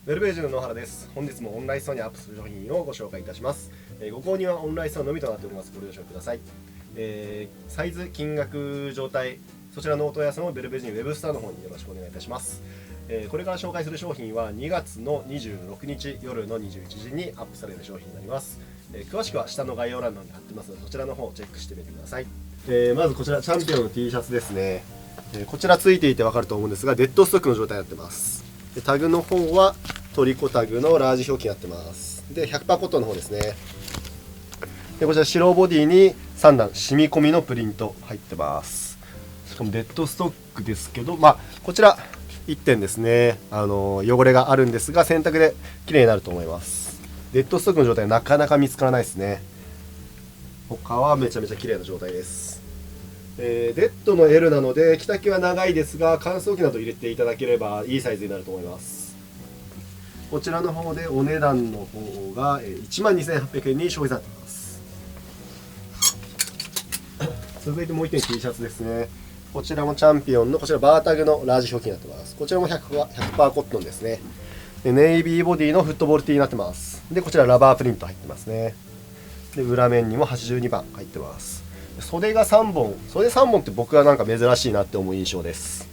ウェルベージュの野原です。本日もオンラインストアにアップする商品をご紹介いたします。ご購入はオンラインストアのみとなっております。ご了承ください。サイズ、金額、状態、そちらのお問い合わせもウェルベージュウェブストアの方によろしくお願いいたします。これから紹介する商品は2月の26日夜の21時にアップされる商品になります。詳しくは下の概要欄の方に貼ってますので、そちらの方をチェックしてみてください。まずこちらチャンピオンの T シャツですね。こちらついていて分かると思うんですが、デッドストックの状態になってます。でタグの方はトリコタグのラージ表記になってます。で 100% コットンの方ですね。でこちら白ボディに3段染み込みのプリント入ってます。しかもデッドストックですけど、こちら1点ですね、汚れがあるんですが洗濯で綺麗になると思います。デッドストックの状態はなかなか見つからないですね。他はめちゃめちゃ綺麗な状態です。デッドの L なので着丈は長いですが、乾燥機など入れていただければいいサイズになると思います。こちらの方でお値段の方が 12,800 円に消費されています。続いてもう1点 T シャツですね。こちらもチャンピオンのこちらバータグのラージ表記になってます。こちらも 100% コットンですね。でネイビーボディのフットボール T になってます。でこちらラバープリント入ってますね。で裏面にも82番入ってます。袖が3本、袖3本って僕はなんか珍しいなって思う印象です。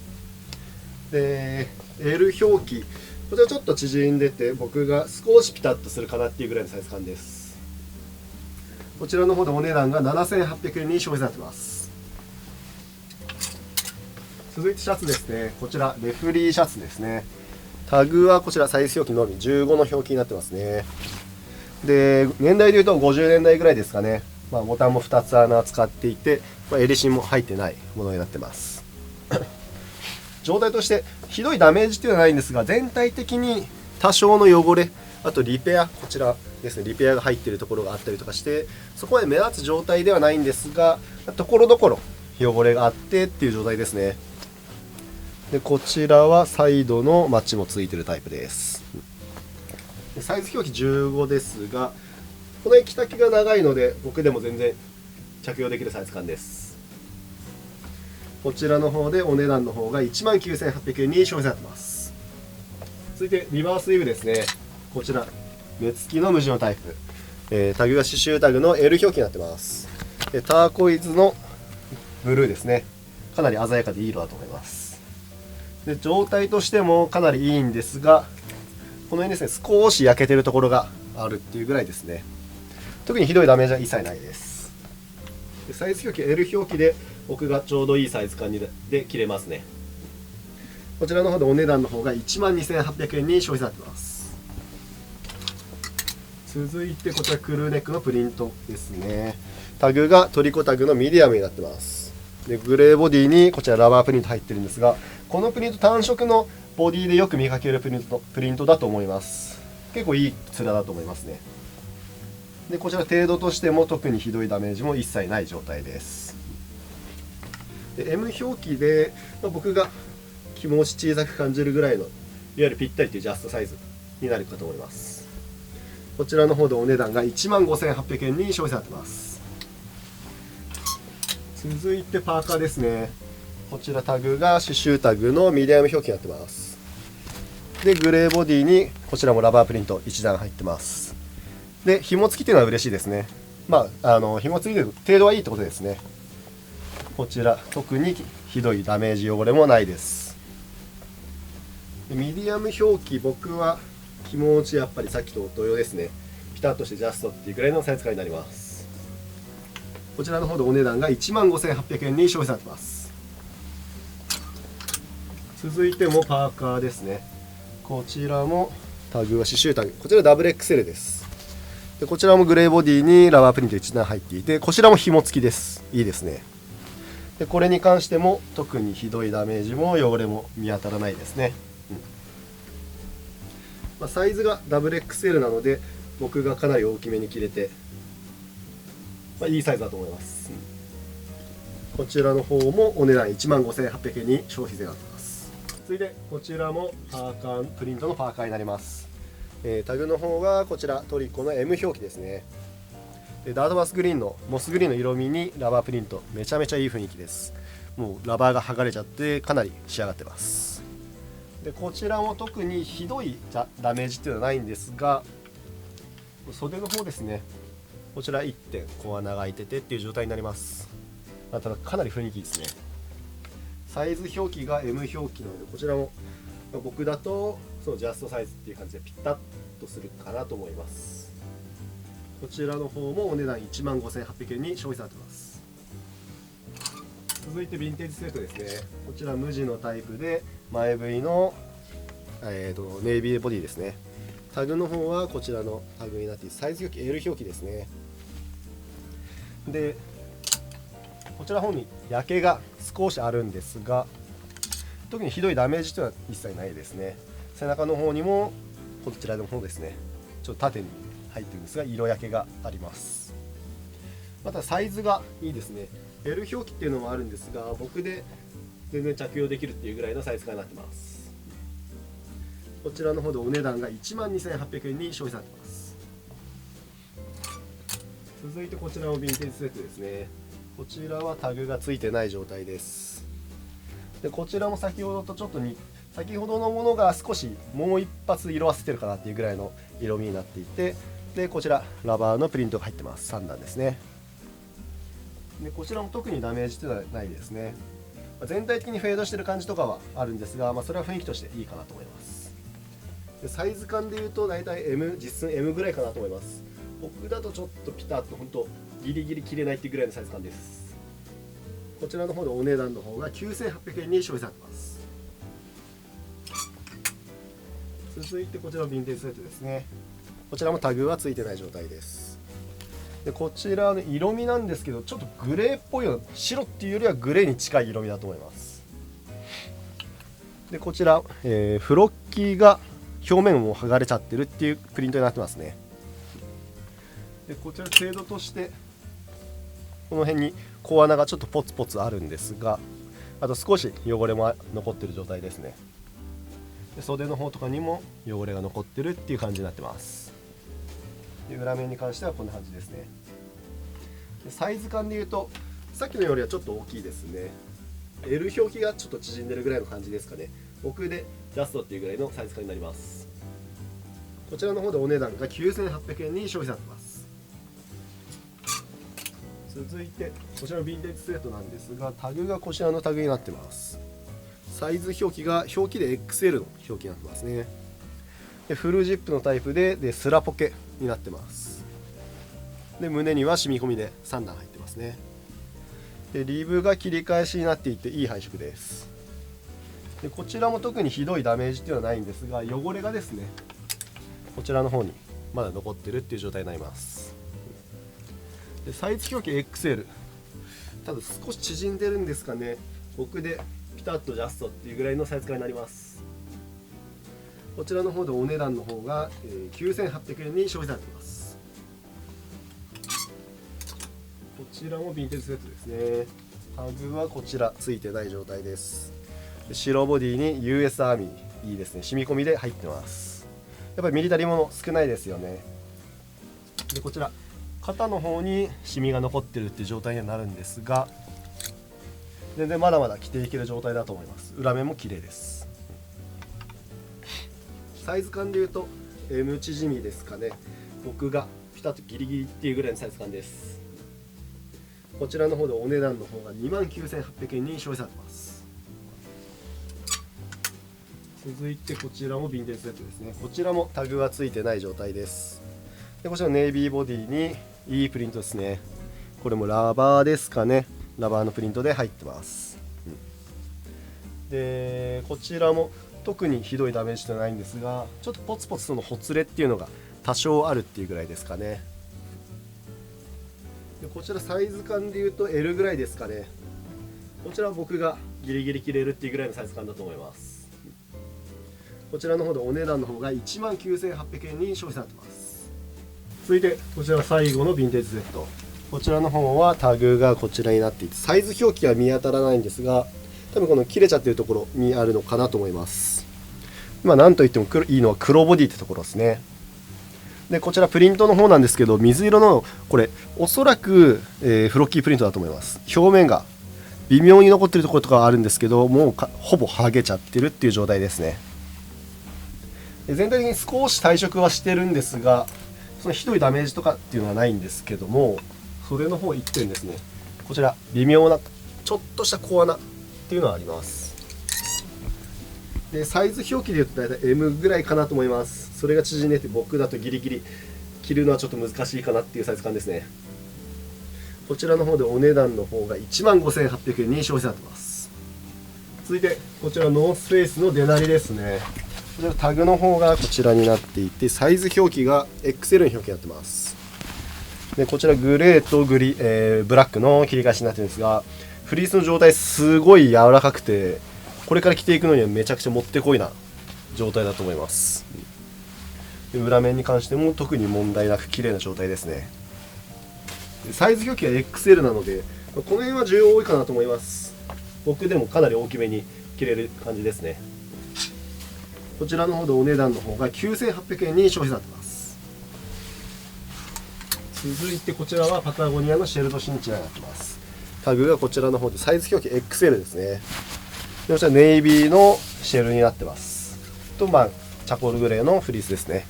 で L 表記、こちらちょっと縮んでて僕が少しピタッとするかなっていうぐらいのサイズ感です。こちらの方でお値段が 7,800 円に消費されてます。続いてシャツですね。こちらレフリーシャツですね。タグはこちらサイズ表記のみ15の表記になってますね。で年代でいうと50年代ぐらいですかね。ボタンも2つ穴使っていて、襟芯も入ってないものになってます状態としてひどいダメージっていうのはないんですが、全体的に多少の汚れ、あとリペア、こちらですね、リペアが入っているところがあったりとかして、そこまで目立つ状態ではないんですが、ところどころ汚れがあってっていう状態ですね。でこちらはサイドのマッチもついてるタイプです。サイズ表記15ですが、この着丈が長いので僕でも全然着用できるサイズ感です。こちらの方でお値段の方が 19,800 円に消費されてます。続いてリバースウィーブですね。こちら目付きの無地のタイプ、タグが刺繍タグの L 表記になってます。ターコイズのブルーですね。かなり鮮やかでいい色だと思います。で状態としてもかなりいいんですが、この辺ですね、少し焼けてるところがあるっていうぐらいですね。特にひどいダメージは一切ないです。でサイズ表記 L 表記で僕がちょうどいいサイズ感で着れますね。こちらの方でお値段の方が 12,800 円に消費されてます。続いてこちらクルーネックのプリントですね。タグがトリコタグのミディアムになってます。でグレーボディにこちらラバープリント入ってるんですが、このプリント単色のボディでよく見かけるプリントだと思います。結構いい面だと思いますね。でこちら程度としても特にひどいダメージも一切ない状態です。で M 表記で、僕が気持ち小さく感じるぐらいのいわゆるぴったりというジャストサイズになるかと思います。こちらの方でお値段が 15,800 円に消費されてます。続いてパーカーですね。こちらタグが刺繍タグのミディアム表記になってます。でグレーボディにこちらもラバープリント1段入ってます。で紐付きというのは嬉しいですね。紐付いてる程度はいいってことですね。こちら特にひどいダメージ汚れもないです。でミディアム表記、僕は気持ちやっぱりさっきと同様ですね。ピタッとしてジャストっていうぐらいのサイズ感になります。こちらの方でお値段が 15,800 円に消費されてます。続いてもパーカーですね。こちらもタグは刺繍タグ、こちら WXL です。でこちらもグレーボディにラバープリント1段入っていて、こちらも紐付きです。いいですね。でこれに関しても特にひどいダメージも汚れも見当たらないですね。サイズが WXL なので僕がかなり大きめに着れて、いいサイズだと思います。こちらの方もお値段 15,800 円に消費税があります。続いてこちらもパーカープリントのパーカーになります。タグの方がこちらトリコの M 表記ですね。ダートバスグリーンのモスグリーンの色味にラバープリント、めちゃめちゃいい雰囲気です。もうラバーが剥がれちゃってかなり仕上がってます。でこちらも特にひどいダメージっていうのはないんですが、袖の方ですね、こちら 1 点小穴が開いててっていう状態になります。ただかなり雰囲気いいですね。サイズ表記が M 表記なので、こちらも僕だとそのジャストサイズっていう感じでピタッとするかなと思います。こちらの方もお値段 15,800 円に消費されています。続いてヴィンテージセットですね。こちら無地のタイプで前 V の、ネイビーボディですね。タグの方はこちらのタグになっていて、サイズ表記 L 表記ですね。でこちらの方に焼けが少しあるんですが、特にひどいダメージというのは一切ないですね。背中の方にもこちらの方ですね、ちょっと縦に入ってるんですが色焼けがあります。またサイズがいいですね。 L 表記っていうのもあるんですが、僕で全然着用できるっていうぐらいのサイズ感になってます。こちらの方でお値段が 12,800 円に消費されています。続いてこちらのヴィンテージセットですね。こちらはタグがついてない状態です。でこちらも先ほどとちょっと先ほどのものが少しもう一発色あせてるかなっていうぐらいの色味になっていて、でこちらラバーのプリントが入ってます。3段ですね。でこちらも特にダメージというのはないですね。全体的にフェードしてる感じとかはあるんですが、それは雰囲気としていいかなと思います。でサイズ感でいうと大体 M、実寸 M ぐらいかなと思います。僕だとちょっとピタッと本当ギリギリ切れないっていうぐらいのサイズ感です。こちらの方でお値段の方が 9,800 円に消費されています。続いてこちらのヴィンテージセットですね。こちらもタグはついてない状態です。でこちらの色味なんですけど、ちょっとグレーっぽいような、白っていうよりはグレーに近い色味だと思います。でこちら、フロッキーが表面も剥がれちゃってるっていうプリントになってますね。でこちら程度としてこの辺に小穴がちょっとポツポツあるんですが、あと少し汚れも残ってる状態ですね。で袖の方とかにも汚れが残ってるっていう感じになってます。で裏面に関してはこんな感じですね。でサイズ感でいうとさっきのよりはちょっと大きいですね。 L 表記がちょっと縮んでるぐらいの感じですかね。僕でジャストっていうぐらいのサイズ感になります。こちらの方でお値段が 9,800 円に消費されています。続いてこちらのヴィンテージセットなんですが、タグがこちらのタグになってます。サイズ表記が表記で XL の表記になってますね。でフルジップのタイプでスラポケになってます。で胸には染み込みで3段入ってますね。でリブが切り返しになっていていい配色です。でこちらも特にひどいダメージっていうのはないんですが、汚れがですねこちらの方にまだ残ってるっていう状態になります。でサイズ表記 XL、 ただ少し縮んでるんですかね。僕でピタッとジャストっていうぐらいのサイズ感になります。こちらの方でお値段の方が 9,800 円に消費されています。こちらもヴィンテージセットですね。タグはこちらついてない状態です。白ボディに US アーミー、いいですね、染み込みで入ってます。やっぱりミリタリーもの少ないですよね。でこちら肩の方にシミが残ってるっていう状態にはなるんですが、全然まだまだ着ていける状態だと思います。裏面も綺麗です。サイズ感でいうと M 縮みですかね。僕がピタッとギリギリっていうぐらいのサイズ感です。こちらの方でお値段の方が 29,800 円に消費されてます。続いてこちらもヴィンテージセットですね。こちらもタグはついてない状態です。でこちらネイビーボディにいいプリントですね。これもラバーですかね。ラバーのプリントで入ってます。でこちらも特にひどいダメージではないんですが、ちょっとポツポツとのほつれっていうのが多少あるっていうぐらいですかね。でこちらサイズ感でいうと L ぐらいですかね。こちらは僕がギリギリ着れるっていうぐらいのサイズ感だと思います。こちらの方でお値段の方が 19,800 円に消費されています。続いてこちら最後のヴィンテージセット。こちらの方はタグがこちらになっていて、サイズ表記は見当たらないんですが、多分この切れちゃってるところにあるのかなと思います。なんといってもいいのは黒ボディってところですね。でこちらプリントの方なんですけど、水色のこれおそらく、フロッキープリントだと思います。表面が微妙に残ってるところとかはあるんですけど、もうほぼ剥げちゃってるっていう状態ですね。全体的に少し退色はしてるんですが、そのひどいダメージとかっていうのはないんですけども、袖の方1点ですね、こちら微妙なちょっとした小穴っていうのはあります。でサイズ表記で言うと大体 M ぐらいかなと思います。それが縮んでて、僕だとギリギリ着るのはちょっと難しいかなっていうサイズ感ですね。こちらの方でお値段の方が 15,800 円に消費されてます。続いてこちらノースフェイスのデナリですね。こちらタグの方がこちらになっていて、サイズ表記が XL の表記になってます。でこちらグレーとブラックの切り返しになってるんですが、フリースの状態すごい柔らかくて、これから着ていくのにはめちゃくちゃもってこいな状態だと思います。で裏面に関しても特に問題なく綺麗な状態ですね。サイズ表記は XL なので、この辺は需要多いかなと思います。僕でもかなり大きめに着れる感じですね。こちらの方でお値段の方が 9,800 円に消費されてます。続いてこちらはパタゴニアのシェルドシンチラになってます。タグがこちらの方でサイズ表記 XL ですね。でこちらネイビーのシェルになってますと、チャコールグレーのフリースですね。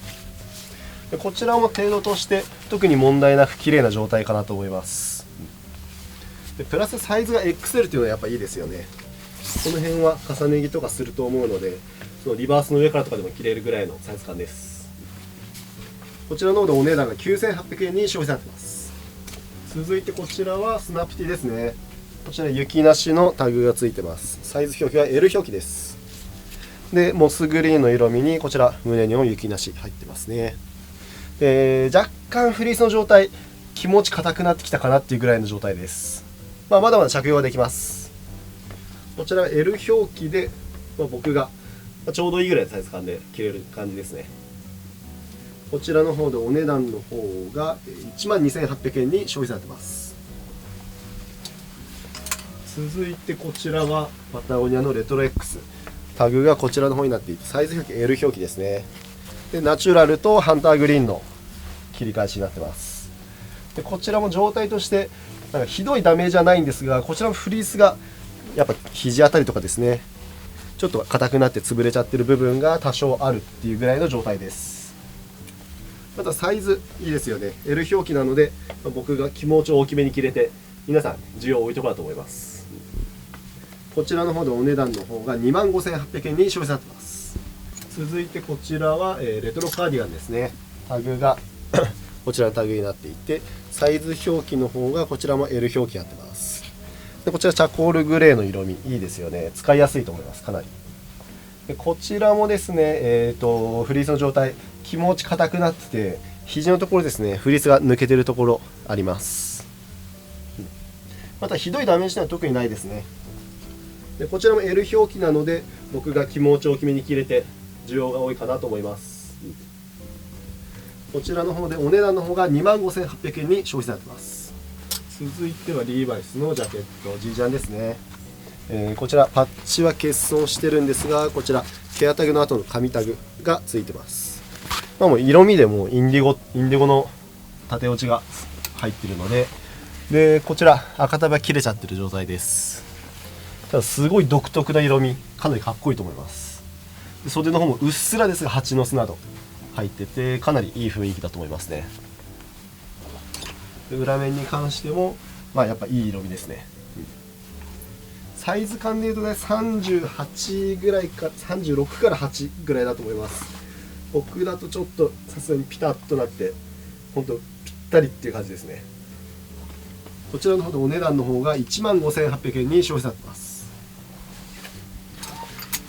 でこちらも程度として特に問題なく綺麗な状態かなと思います。でプラスサイズが XL というのはやっぱいいですよね。この辺は重ね着とかすると思うので、そのリバースの上からとかでも着れるぐらいのサイズ感です。こちらの方でお値段が 9,800 円に消費されてます。続いてこちらはスナプティですね。こちら雪なしのタグがついてます。サイズ表記は L 表記です。でモスグリーンの色味にこちら胸にも雪なし入ってますね。若干フリースの状態、気持ち硬くなってきたかなっていうぐらいの状態です。まだまだ着用はできます。こちらは L 表記で、僕がちょうどいいぐらいのサイズ感で着れる感じですね。こちらの方でお値段の方が 12,800 円に消費されてます。続いてこちらはパタゴニアのレトロ X、 タグがこちらの方になっていて、サイズ表記 L 表記ですね。でナチュラルとハンターグリーンの切り返しになってます。でこちらも状態としてなんかひどいダメージはないんですが、こちらのフリースがやっぱ肘あたりとかですね、ちょっと硬くなって潰れちゃってる部分が多少あるっていうぐらいの状態です。またサイズいいですよね。 L 表記なので、僕が気持ち大きめに着れて皆さん需要多いところだと思います。こちらの方でお値段の方が 25,800 円に消費されてます。続いてこちらは、レトロカーディガンですね。タグがこちらのタグになっていて、サイズ表記の方がこちらも L 表記になってます。でこちらチャコールグレーの色味いいですよね。使いやすいと思います。かなりでこちらもですね、フリースの状態気持ち硬くなってて、肘のところですね、フリースが抜けてるところあります。またひどいダメージは特にないですね。でこちらも L 表記なので、僕が気持ち大きめに着れて需要が多いかなと思います。こちらの方でお値段の方が 25,800 円に消費されてます。続いてはリーバイスのジャケット G ジャンですね。こちらパッチは欠損してるんですが、こちらケアタグの後の紙タグがついてます。もう色味でもインディゴの縦落ちが入ってるので、こちら赤タブは切れちゃってる状態です。ただすごい独特な色味、かなりかっこいいと思います。で袖の方もうっすらですが蜂の巣など入ってて、かなりいい雰囲気だと思いますね。で裏面に関してもやっぱいい色味ですね。サイズ感でいうとね、38ぐらいか36から8ぐらいだと思います。僕だとちょっとさすがにピタッとなって本当ぴったりっていう感じですね。こちらの方でお値段の方が 15,800 円に消費されてます。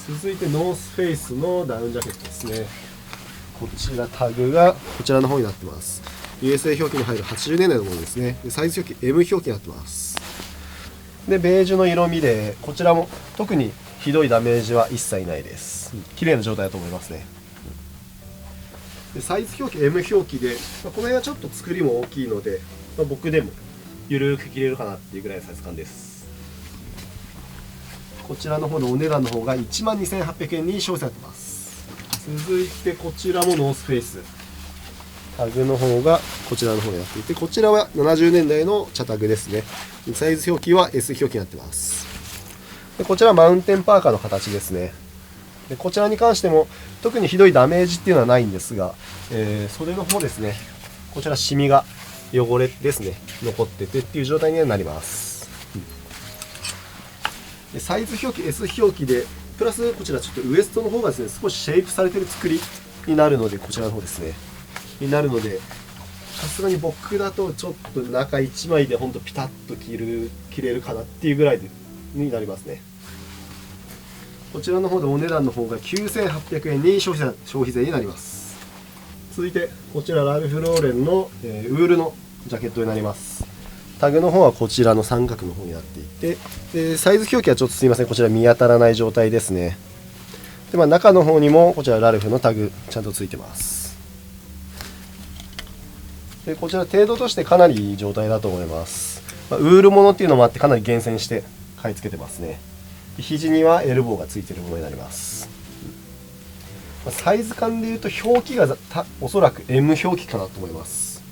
続いてノースフェイスのダウンジャケットですね。こちらタグがこちらの方になってます。 USA 表記に入る80年代のものですね。でサイズ表記 M 表記になってます。でベージュの色味で、こちらも特にひどいダメージは一切ないです。綺麗な状態だと思いますね。でサイズ表記 M 表記で、この辺はちょっと作りも大きいので、僕でもゆるく着れるかなっていうぐらいのサイズ感です。こちらの方のお値段の方が 12,800 円に消費されてます。続いてこちらもノースフェイス、タグの方がこちらの方になっていて、こちらは70年代の茶タグですね。サイズ表記は S 表記になってます。でこちらはマウンテンパーカーの形ですね。でこちらに関しても特にひどいダメージっていうのはないんですが、袖の方ですね、こちらシミが汚れですね残っててっていう状態にはなります。でサイズ表記 S 表記でプラスこちらちょっとウエストの方がですね少しシェイプされてる作りになるので、こちらの方ですねになるので、さすがに僕だとちょっと中1枚でほんとピタッと着れるかなっていうぐらいになりますね。こちらの方でお値段の方が9800円に消費税になります。続いてこちらラルフローレンの、ウールのジャケットになります。タグの方はこちらの三角の方になっていて、でサイズ表記はちょっとすいません、こちら見当たらない状態ですね。で、中の方にもこちらラルフのタグちゃんとついてます。でこちら程度としてかなりいい状態だと思います。ウールものっていうのもあってかなり厳選して買い付けてますね。肘にはエルボーがついているものになります。サイズ感でいうと表記がおそらく M 表記かなと思います。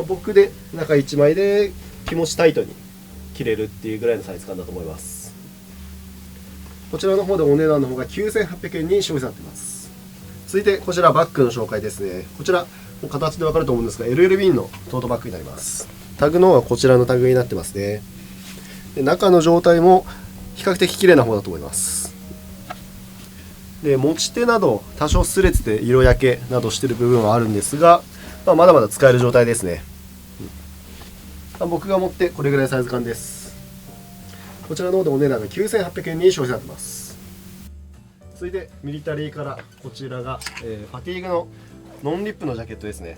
僕で中1枚で気持ちタイトに着れるっていうぐらいのサイズ感だと思います。こちらの方でお値段の方が9800円に消費されています。続いてこちらバッグの紹介ですね。こちら形でわかると思うんですが LL ビーンのトートバッグになります。タグの方はこちらのタグになってますね。で中の状態も比較的綺麗な方だと思います。で持ち手など多少擦れてて色焼けなどしてる部分はあるんですが、まだまだ使える状態ですね。僕が持ってこれぐらいのサイズ感です。こちらの方でお値段が9800円に消費されています。続いてミリタリーからこちらが、ファティーグのノンリップのジャケットですね。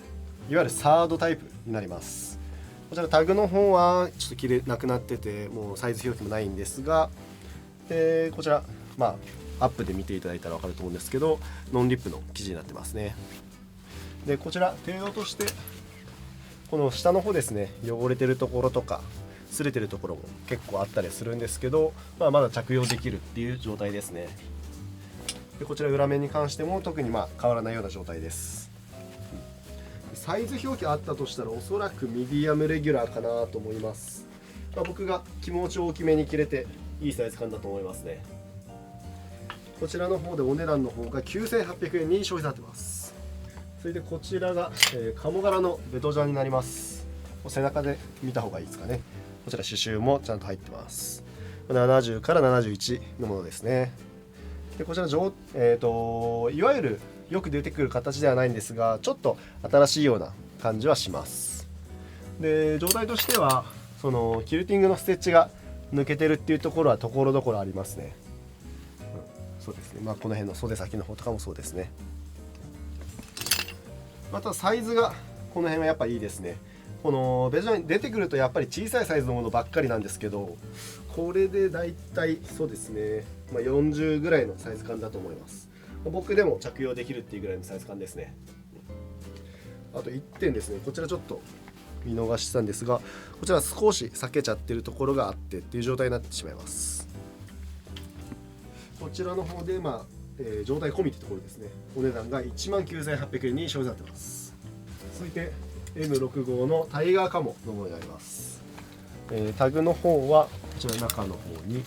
いわゆるサードタイプになります。こちらタグの方はちょっと着れなくなっててもうサイズ表記もないんですが、こちらアップで見ていただいたら分かると思うんですけどノンリップの生地になってますね。でこちら程度としてこの下の方ですね、汚れてるところとか擦れてるところも結構あったりするんですけど、まだ着用できるっていう状態ですね。でこちら裏面に関しても特に変わらないような状態です。サイズ表記あったとしたらおそらくミディアムレギュラーかなと思います。僕が気持ち大きめに着れていいサイズ感だと思いますね。こちらの方でお値段の方が9800円に消費されてます。それでこちらが、鴨柄のベトジャンになります。背中で見た方がいいですかね。こちら刺繍もちゃんと入ってます。70から71のものですね。でこちらいわゆるよく出てくる形ではないんですがちょっと新しいような感じはします。で状態としてはそのキルティングのステッチが抜けてるっていうところはところどころありますね。そうですね、この辺の袖先の方とかもそうですね。またサイズがこの辺はやっぱいいですね。このベジャンに出てくるとやっぱり小さいサイズのものばっかりなんですけど、これでだいたいそうですね、40ぐらいのサイズ感だと思います。僕でも着用できるっていうぐらいのサイズ感ですね。あと1点ですね、こちらちょっと見逃してたんですが、こちら少し裂けちゃってるところがあってっていう状態になってしまいます。こちらの方で状態込みってところですね。お値段が19800円に消費されています。続いて M65 のタイガーカモのものになります。タグの方はこちら中の方に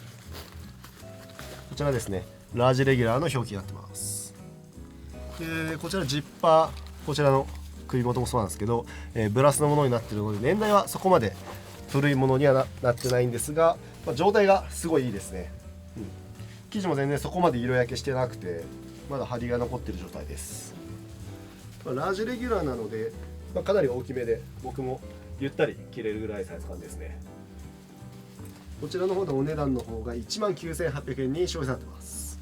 こちらですね、ラージレギュラーの表記になってます。でこちらジッパー、こちらの首元もそうなんですけど、ブラスのものになっているので年代はそこまで古いものには なってないんですが、状態がすごいいいですね。生地も全然そこまで色焼けしてなくてまだ張りが残っている状態です。ラージレギュラーなので、かなり大きめで僕もゆったり着れるぐらいサイズ感ですね。こちらの方でお値段の方が19800円に消費されてます。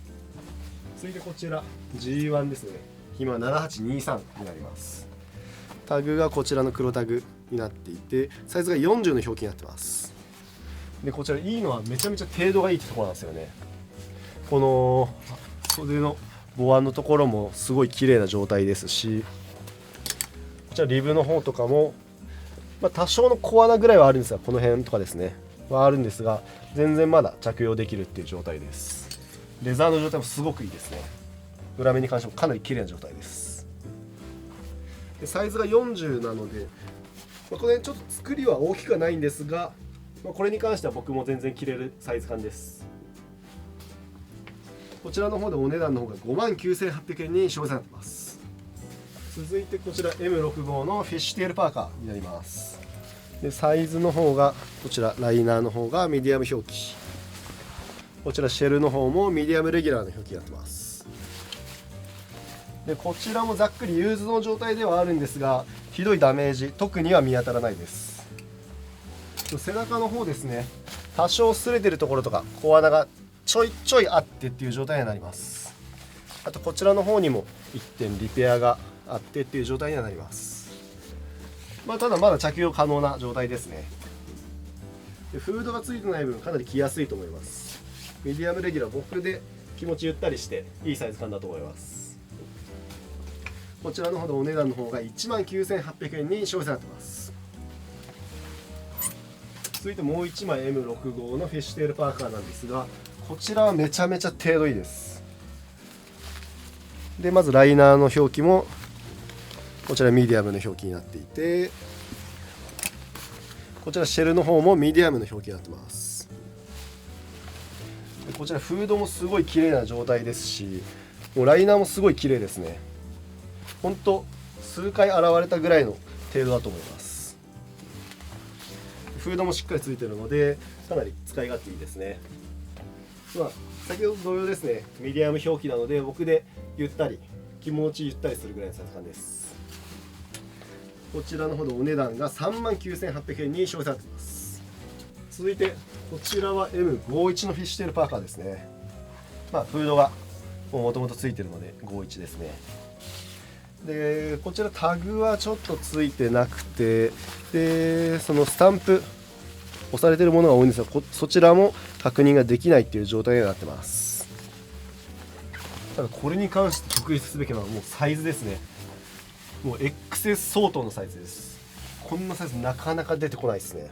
続いてこちら G1 ですね。今7823になります。タグがこちらの黒タグになっていてサイズが40の表記になってます。でこちらいいのはめちゃめちゃ程度がいいってところなんですよね。この袖のボアのところもすごい綺麗な状態ですし、こちらリブの方とかも、多少の小穴ぐらいはあるんですが、この辺とかですねはあるんですが全然まだ着用できるっていう状態です。レザーの状態もすごくいいですね。裏面に関してもかなり綺麗な状態です。でサイズが40なので、この辺ちょっと作りは大きくはないんですが、これに関しては僕も全然着れるサイズ感です。こちらの方でお値段の方が59,800円に消費されてます。続いてこちら M65 のフィッシュテールパーカーになります。でサイズの方がこちらライナーの方がミディアム表記、こちらシェルの方もミディアムレギュラーの表記になってます。でこちらもざっくりユーズの状態ではあるんですが、ひどいダメージ特には見当たらないです。背中の方ですね、多少擦れてるところとか小穴がちょいちょいあってっていう状態になります。あとこちらの方にも1点リペアがあってっていう状態にはなります。ただまだ着用可能な状態ですね。でフードがついてない分かなり着やすいと思います。ミディアムレギュラー、僕で気持ちゆったりしていいサイズ感だと思います。こちらの方でお値段の方が19,800円に消費されてます。続いてもう1枚 M65 のフィッシュテールパーカーなんですが、こちらはめちゃめちゃ程度いいです。でまずライナーの表記もこちらミディアムの表記になっていて、こちらシェルの方もミディアムの表記になってます。でこちらフードもすごい綺麗な状態ですし、もうライナーもすごい綺麗ですね。ほんと数回洗われたぐらいの程度だと思います。フードもしっかりついてるのでかなり使い勝手いいですね。先ほど同様ですね、ミディアム表記なので僕でゆったり気持ちゆったりするぐらいのサイズ感です。こちらのほどお値段が39,800円に消費されています。続いてこちらは M51 のフィッシュテールパーカーですね。フードがもともとついてるので51ですね。でこちらタグはちょっとついてなくて、でそのスタンプ押されてるものが多いんですが、そちらも確認ができないっていう状態になってます。ただこれに関して特筆すべきなのはもうサイズですね。もう XS 相当のサイズです。こんなサイズなかなか出てこないですね。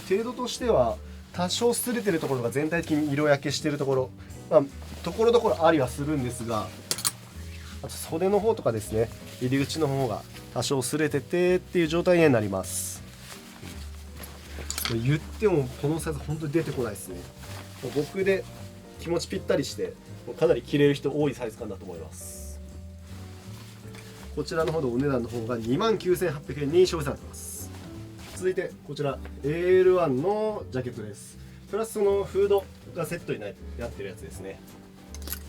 程度としては多少擦れてるところが全体的に色焼けしてるところ、ところどころありはするんですが、あと袖の方とかですね、入り口の方が多少擦れててっていう状態になります。言ってもこのサイズ本当に出てこないですね。僕で気持ちぴったりしてかなり着れる人多いサイズ感だと思います。こちらの方でお値段の方が29,800円に消費されてます。続いてこちら AL1 のジャケットです。プラスそのフードがセットになってるやつですね。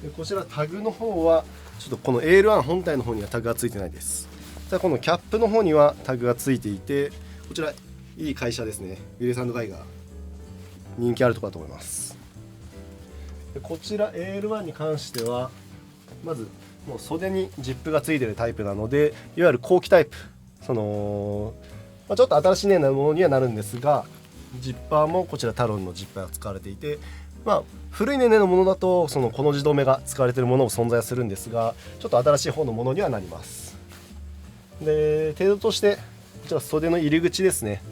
でこちらタグの方はちょっとこの AL1 本体の方にはタグがついてないです。ただこのキャップの方にはタグがついていて、こちらいい会社ですね。ウィルス&ガイガー人気あるところだと思います。でこちら AL1 に関してはまずもう袖にジップがついてるタイプなので、いわゆる後期タイプ、ちょっと新しい年代のものにはなるんですが、ジッパーもこちらタロンのジッパーが使われていて、古い年代のものだとそのこの字止めが使われているものも存在するんですが、ちょっと新しい方のものにはなります。で程度としてこちら袖の入り口ですね、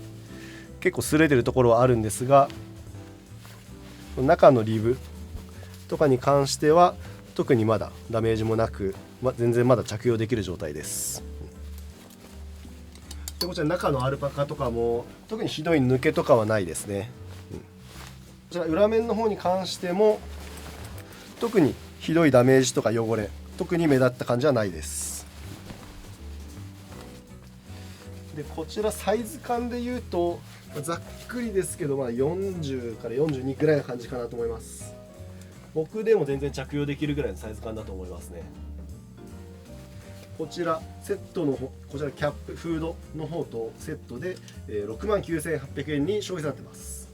結構擦れてるところはあるんですが、中のリブとかに関しては特にまだダメージもなく、全然まだ着用できる状態です。でこちら中のアルパカとかも特にひどい抜けとかはないですね。こちら裏面の方に関しても特にひどいダメージとか汚れ特に目立った感じはないです。でこちらサイズ感でいうとざっくりですけど、40から42くらいの感じかなと思います。僕でも全然着用できるぐらいのサイズ感だと思いますね。こちらセットのこちらキャップフードの方とセットで69,800円に消費されてます。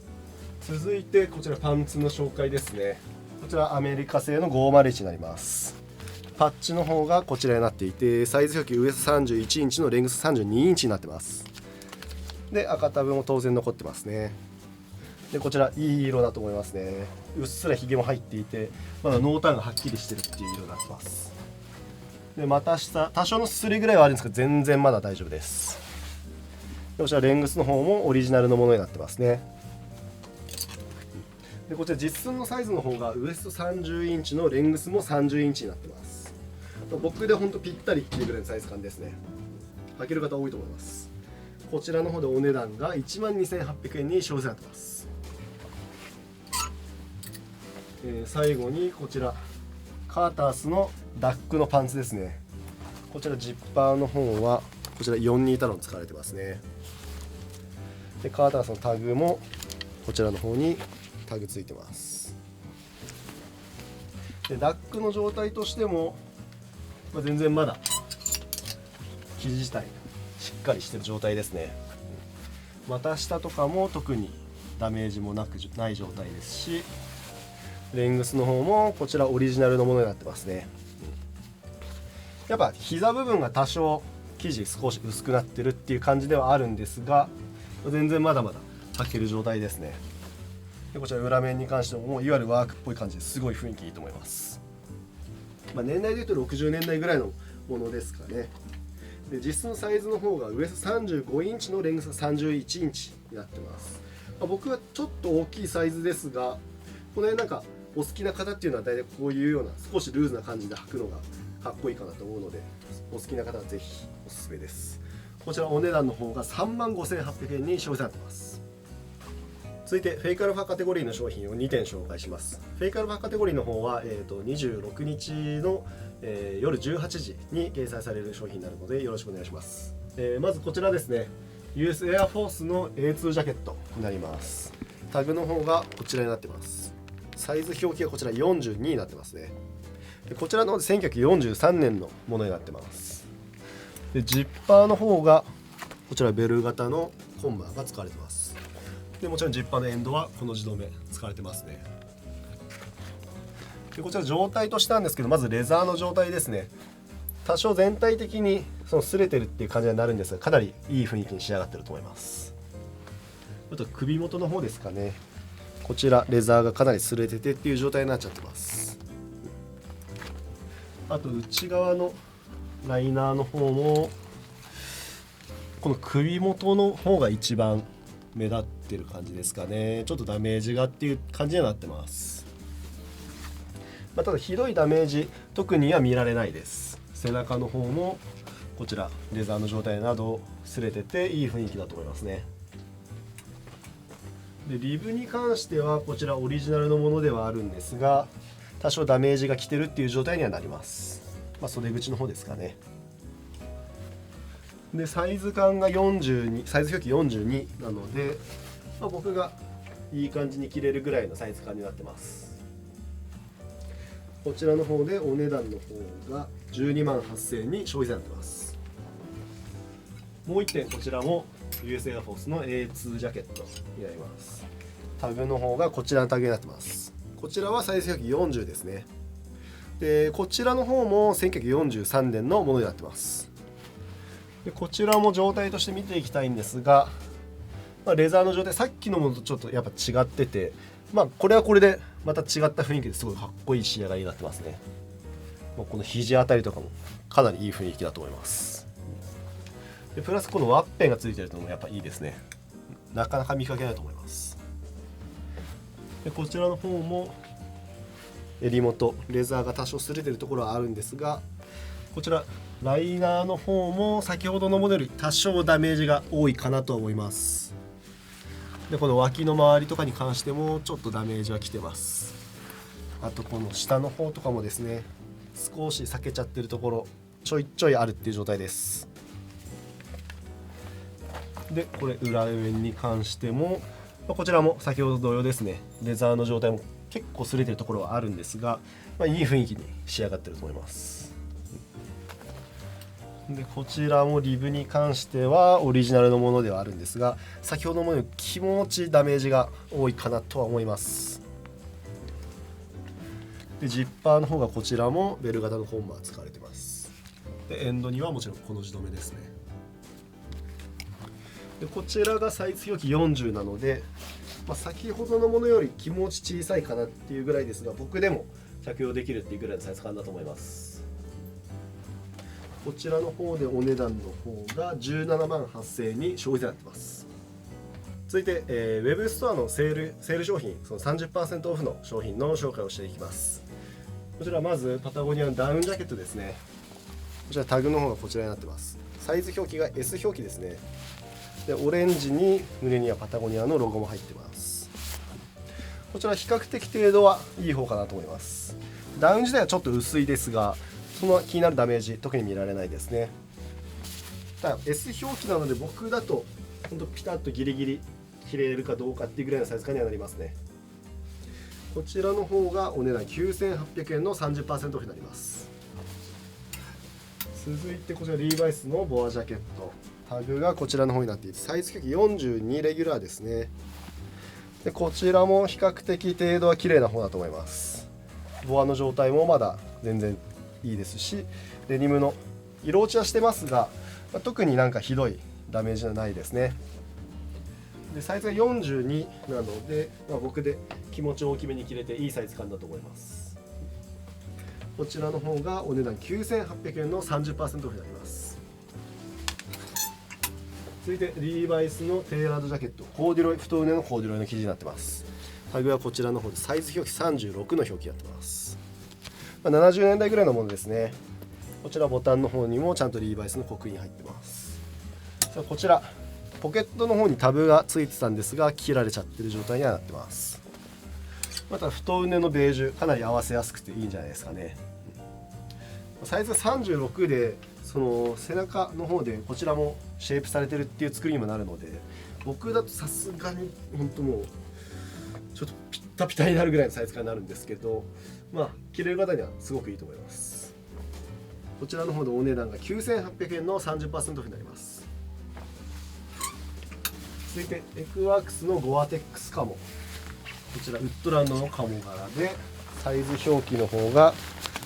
続いてこちらパンツの紹介ですね。こちらアメリカ製の501になります。パッチの方がこちらになっていて、サイズ表記ウエスト31インチのレングス32インチになってます。で赤タブも当然残ってますね。でこちらいい色だと思いますね。うっすらひげも入っていて、まだ濃淡がはっきりしてるっていう色になってます。で股下多少のすりぐらいはあるんですけど全然まだ大丈夫です。でこちらレングスの方もオリジナルのものになってますね。でこちら実寸のサイズの方がウエスト30インチのレングスも30インチになってます。僕でほんとぴったりっていうぐらいのサイズ感ですね。履ける方多いと思います。こちらの方でお値段が12,800円に消費されてます。最後にこちらカータースのダックのパンツですね。こちらジッパーの方はこちら42タロン使われてますね。でカータースのタグもこちらの方にタグついてます。でダックの状態としても、全然まだ生地自体しっかりしてる状態ですね。股下とかも特にダメージもない状態ですし、レングスの方もこちらオリジナルのものになってますね。やっぱ膝部分が多少生地少し薄くなってるっていう感じではあるんですが、全然まだまだ履ける状態ですね。でこちら裏面に関してもいわゆるワークっぽい感じですごい雰囲気いいと思います。年代でいうと60年代ぐらいのものですかね。で実質のサイズの方がウエスト35インチのレングスが31インチになってます。僕はちょっと大きいサイズですが、この辺なんかお好きな方っていうのは大体こういうような少しルーズな感じで履くのがかっこいいかなと思うので、お好きな方はぜひおすすめです。こちらお値段の方が35,800円に消費されてます。続いてフェイクアルファカテゴリーの商品を2点紹介します。フェイクアルファカテゴリーの方は、26日の、夜18時に掲載される商品になるのでよろしくお願いします。まずこちらですね、 US エアフォースの A2 ジャケットになります。タグの方がこちらになってます。サイズ表記がこちら42になってますね。でこちらの1943年のものになってます。でジッパーの方がこちらベル型のコンバーが使われてます。でもちろんジッパーのエンドはこの字止め使われてますね。でこちら状態としてなんですけど、まずレザーの状態ですね。多少全体的にその擦れてるっていう感じになるんですが、かなりいい雰囲気に仕上がってると思います。あと首元の方ですかね、こちらレザーがかなり擦れててっていう状態になっちゃってます。あと内側のライナーの方もこの首元の方が一番目立ってる感じですかね。ちょっとダメージがっていう感じにはなってます。ただひどいダメージ特には見られないです。背中の方もこちらレザーの状態など擦れてていい雰囲気だと思いますね。でリブに関してはこちらオリジナルのものではあるんですが、多少ダメージが来てるっていう状態にはなります。袖口の方ですかね。でサイズ感が42、サイズ表記42なので、僕がいい感じに着れるぐらいのサイズ感になってます。こちらの方でお値段の方が128,000円に消費税になってます。もう1点、こちらも US エアフォースの A2 ジャケットになります。タグの方がこちらのタグになってます。こちらはサイズ表記40ですね。でこちらの方も1943年のものになってます。でこちらも状態として見ていきたいんですが、レザーの状態さっきのものとちょっとやっぱ違ってて、これはこれでまた違った雰囲気ですごいかっこいい仕上がりになってますね。この肘あたりとかもかなりいい雰囲気だと思います。でプラスこのワッペンがついてるのもやっぱいいですね。なかなか見かけないと思います。でこちらの方も襟元レザーが多少擦れてるところはあるんですが、こちらライナーの方も先ほどのモデルより多少ダメージが多いかなと思います。でこの脇の周りとかに関してもちょっとダメージはきてます。あとこの下の方とかもですね、少し裂けちゃってるところちょいちょいあるっていう状態です。でこれ裏面に関してもこちらも先ほど同様ですね、レザーの状態も結構擦れてるところはあるんですが、いい雰囲気に仕上がってると思います。でこちらもリブに関してはオリジナルのものではあるんですが、先ほどのように気持ちダメージが多いかなとは思います。でジッパーの方がこちらもベル型のコンバー使われてます。でエンドにはもちろんこの字止めですね。でこちらがサイズ表記40なので、先ほどのものより気持ち小さいかなっていうぐらいですが、僕でも着用できるっていうぐらいのサイズ感だと思います。こちらの方でお値段の方が178,000円に消費税になってます。続いて、ウェブストアのセール商品、その 30% オフの商品の紹介をしていきます。こちらまずパタゴニアのダウンジャケットですね。こちらタグの方がこちらになってます。サイズ表記が S 表記ですね。でオレンジに胸にはパタゴニアのロゴも入ってます。こちら比較的程度はいい方かなと思います。ダウン自体はちょっと薄いですが、その気になるダメージ特に見られないですね。ただ S 表記なので僕だとほんとピタッとギリギリ切れるかどうかっていうぐらいのサイズ感にはなりますね。こちらの方がお値段9800円の 30% オフになります。続いてこちらリーバイスのボアジャケット、タグがこちらの方になっていて、サイズ表記42レギュラーですね。でこちらも比較的程度は綺麗な方だと思います。ボアの状態もまだ全然いいですし、デニムの色落ちはしてますが、特になんかひどいダメージはないですね。でサイズが42なので、僕で気持ち大きめに着れていいサイズ感だと思います。こちらの方がお値段9800円の 30% オフになります。続いてリーバイスのテーラードジャケット、コーデュロイ、太畝のコーデュロイの生地になってます。タグはこちらの方でサイズ表記36の表記になってます。70年代ぐらいのものですね。こちらボタンの方にもちゃんとリーバイスの刻印入ってます。さあこちらポケットの方にタブがついてたんですが切られちゃってる状態にはなってます。また太畝のベージュかなり合わせやすくていいんじゃないですかね。サイズが36でその背中の方でこちらもシェイプされてるっていう作りにもなるので、僕だとさすがに本当もうちょっとピッタピタになるぐらいのサイズ感になるんですけど、着れる方にはすごくいいと思います。こちらの方でお値段が9800円の 30% オフになります。続いてエクワークスのゴアテックスカモ、こちらウッドランドのカモ柄で、サイズ表記の方が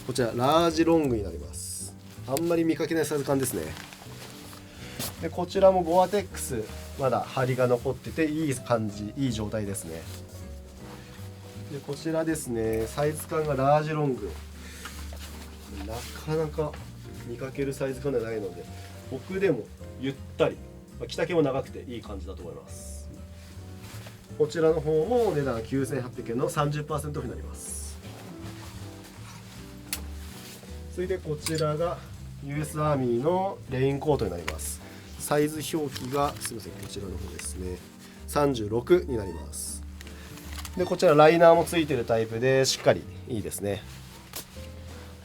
こちらラージロングになります。あんまり見かけないサイズ感ですね。でこちらもゴアテックスまだ張りが残ってていい感じ、いい状態ですね。でこちらですね、サイズ感がラージロング、なかなか見かけるサイズ感ではないので、僕でもゆったり、着丈も長くていい感じだと思います。こちらの方もお値段9800円の 30% オフになります。続いてこちらが US アーミーのレインコートになります。サイズ表記がすみません、こちらの方ですね、36になります。でこちらライナーもついてるタイプでしっかりいいですね。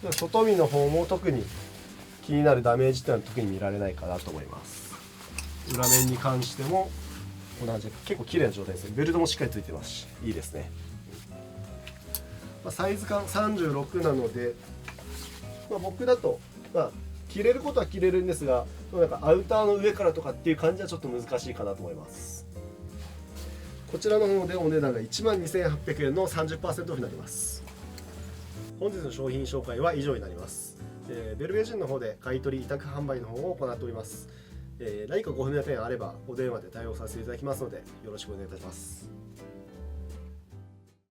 で外見の方も特に気になるダメージっていうのは特に見られないかなと思います。裏面に関しても同じ結構綺麗な状態ですね。ベルトもしっかりついてますしいいですね。サイズ感36なので、僕だと着れることは着れるんですが、なんかアウターの上からとかっていう感じはちょっと難しいかなと思います。こちらの方でお値段が12,800円の 30% オフになります。本日の商品紹介は以上になります。ベルベージンの方で買い取り委託販売の方を行っております。何かご不明な点あればお電話で対応させていただきますのでよろしくお願いいたします。